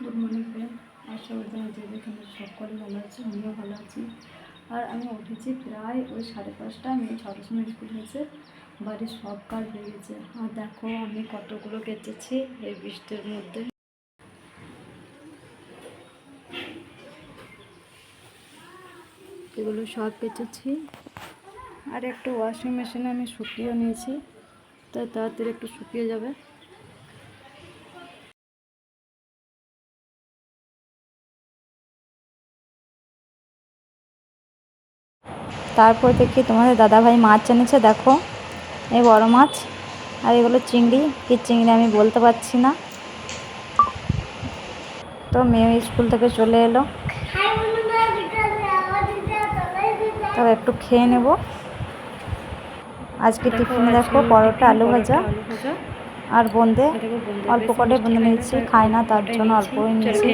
Good morning friend, আশা করি যে যেখানে সকলে ভালো আছে, আমিও ভালো আছি। আর আমি উঠেছি প্রায় ওই 5:30। মেয়ে 6টার সময় স্কুল হয়েছে, বাড়ির সব কাজ হয়ে গেছে। আর দেখো আমি কতগুলো কেচেছি এই বৃষ্টির মধ্যে। এগুলো সব কেচেছি, আর একটু ওয়াশিং মেশিনে আমি শুকিয়ে নিয়েছি, তাই তাড়াতাড়ি একটু শুকিয়ে যাবে। তারপর দেখি তোমাদের দাদাভাই মাছ এনেছে, দেখো এই বড় মাছ, আর এগুলো চিংড়ি। কি চিংড়ি আমি বলতে পারছি না। তো মেয়ে স্কুল থেকে চলে এলো, তবে একটু খেয়ে নেব। আজকে টিফিনে দেখো পরোটা, আলু ভাজা আর বোঁদে। অল্প করে বোঁদে নিয়েছি, খাই না তার জন্য অল্পই নিয়েছি।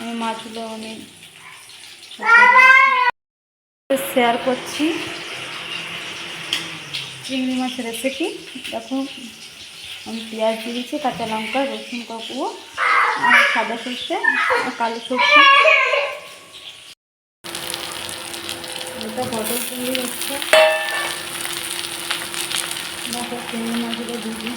আমি মাছগুলো আমি শেয়ার করছি। চিংড়ি মাছের রেসিপি দেখো, আমি পেঁয়াজ দিয়ে দিয়েছি, কাঁচা লঙ্কা, রসুন কাকুয়া, আর সাদা সর্ষে, কালো সর্ষে। এটা পটল চিংড়ি হচ্ছে, দেখো চিংড়ি মাছগুলো দিয়ে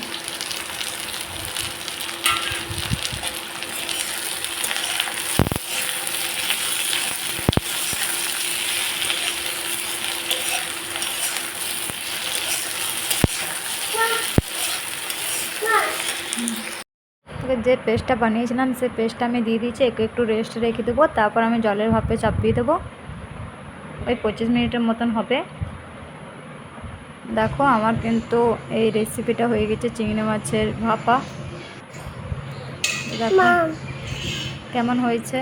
যে পেস্টটা বানিয়েছিলাম সেই পেস্টটা আমি দিয়ে দিয়েছি। একটু রেস্ট রেখে দেবো, তারপর আমি জলের ভাপে চাপিয়ে দেবো। ওই 25 মিনিটের মতন হবে। দেখো আমার কিন্তু এই রেসিপিটা হয়ে গেছে, চিংড়ি মাছের ভাপা। দেখো কেমন হয়েছে।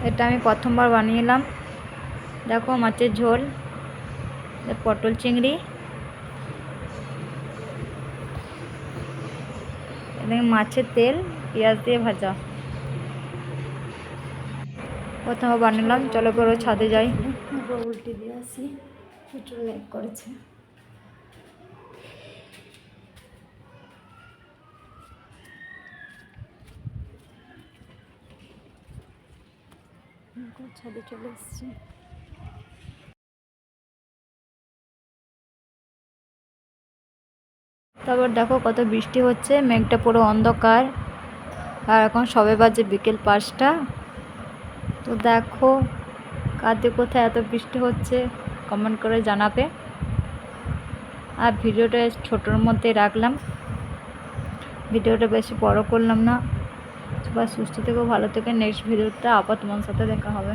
এটা আমি প্রথমবার বানিয়েলাম। দেখো মাছের ঝোল, পটল চিংড়ি, মাছের তেল, পেঁয়াজ দিয়ে ভাজা। প্রথমে বানালাম, চলো করে ছাদে যাই, উল্টে দিয়ে আসি। প্রচুর লেগ করেছে। ছাদে চলে এসছি। তারপর দেখো কত বৃষ্টি হচ্ছে, মেঘটা পুরো অন্ধকার। আর এখন সবে বাজে বিকেল 5টা। তো দেখো কাদের কোথায় এত বৃষ্টি হচ্ছে কমেন্ট করে জানাবে। আর ভিডিওটা ছোটোর মধ্যে রাখলাম, ভিডিওটা বেশি বড় করলাম না। সবাই সুস্থ থেকো, ভালো থেকে। নেক্সট ভিডিওটা আবার তোমার সাথে দেখা হবে।